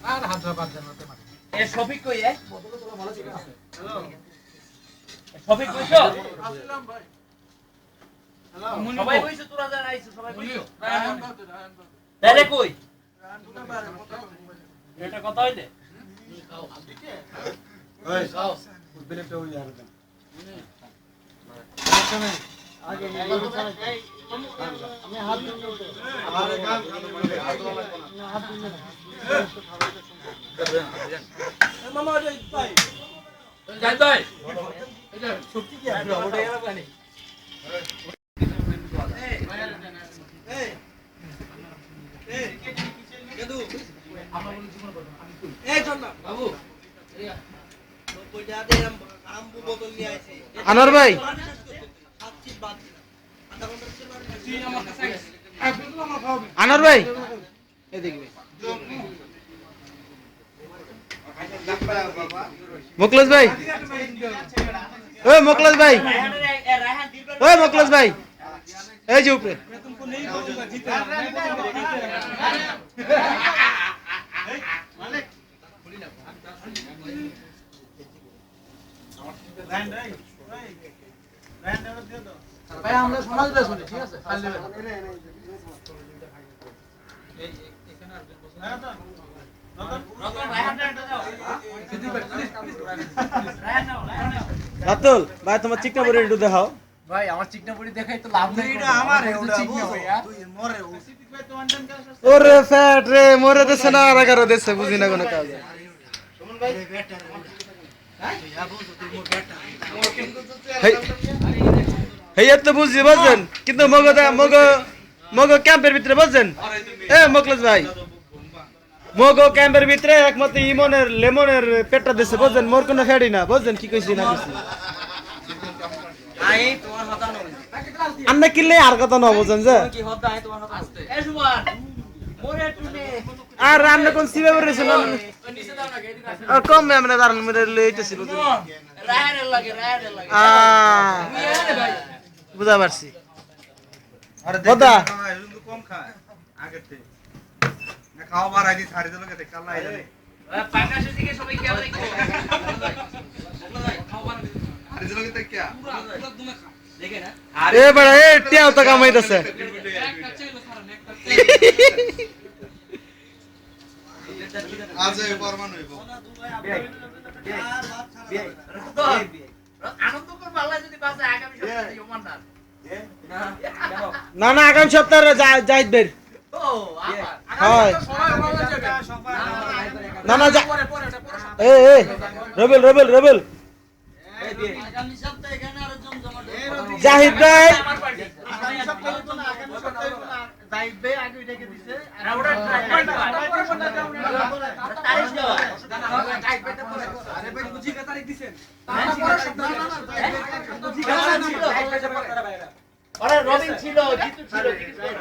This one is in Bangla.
আর হাত ধরা বাদ দেন ওতে মার এ শফিক কই এ হ্যালো শফিক কইছো আসলাম ভাই হ্যালো সবাই কইছো তোরা যারা আইছো সবাই কইছো রায়হান বাদে তারে কই রায়হান দুটা বারে কথা এটা কথা হইলে ওই খাও বিলেটটা ওই আর দেন আচ্ছা নাই আগে আমি হাত দিন আরে কাম হাত ধরা লাগবে না হাত দিন মামা যাই ভাই যাই ভাই এটা সত্যি কি আছে ওটা এরা পানি এই এই কেদু আমরা বলি জীবন করব আমি কই এই চল না বাবু কইটা দে আমবু বোতল নিয়ে আইছি আনোয়ার ভাই আনোয়ার ভাই এদিকে মোকলেশ ভাই ওই মোকলেশ ভাই ওই মোকলেশ ভাই এই যে উপরে ভাই আমরা সমাজ বেশ শুনি ঠিক আছে খালি এই এখানে আর বসে রতন রায়হান দাও সিদ্ধি ভাই রায়হান নাও রাতুল ভাই তোমার চিকনা বড়ি একটু দেখাও ভাই আমার চিকনা পড়ি দেখাই তো লাভ নেই এটা আমার চিকনা ভাইয়া তুই মরে ও সিদ্ধি ভাই তো আনতেন কাজ ওরে ফ্যাট রে মরে দেছে না আর এগারো দেছে বুঝি না কোনো কাজ সুমন ভাই বেটা হ্যাঁ তুই আবু তুই মোর বেটা হেই এত বুঝি বুঝছেন কিন্তু মগ ক্যাম্পের ভিতরে বুঝছেন এ মোকলেশ ভাই মগ ক্যাম্পের ভিতরে একমাত্র ইমনের লেমনের পেটটা দিছে বুঝছেন মোর কোনো ফেডি না বুঝছেন কি কইছি না কইছি আই তোমার কথা নই আন্না কিলে আর কথা না বুঝছেন যে কি হদা আই তোমার কথা এ সুমান মোরে টুনে আর রান্না কোন সিবে বলেছিল নিচে দাও না এদিকে আসো আর কম আমরা দাঁড়ান মধ্যে লইতেছিল রায়হানের লাগে ভাই বুঝা পারছি দাদা কম খায় আগে থেকে না খাওয়া বার আগে ছাড়ি দিল কে কাল আইলে পাকাশের দিকে সবাই খেয়াল রাখো ছাড়ি দিল কে কি দেখে না এ বড় এ টিয়াও তো কামাইতেছে আজ এই পরমান হইব আনন্দ করব আল্লাহ যদি বাঁচে আগামী সপ্তাহে ওমান না না আগামী সপ্তাহে জাহিদ বের ও হয় সবাই ভালো যাবে সবাই না না এ এ রবেল আগামী সপ্তাহে এখানে আরো জমজমাট জাহিদ ভাই আগামী সপ্তাহে তো না আগামী সপ্তাহে দাইব ভাই আগে ডেকে দিছে আর ওটা তারিখ দেওয়া আরে ভাই বুঝি কা তারিখ দিছেন আরে রবিন ছিল জিতু ছিল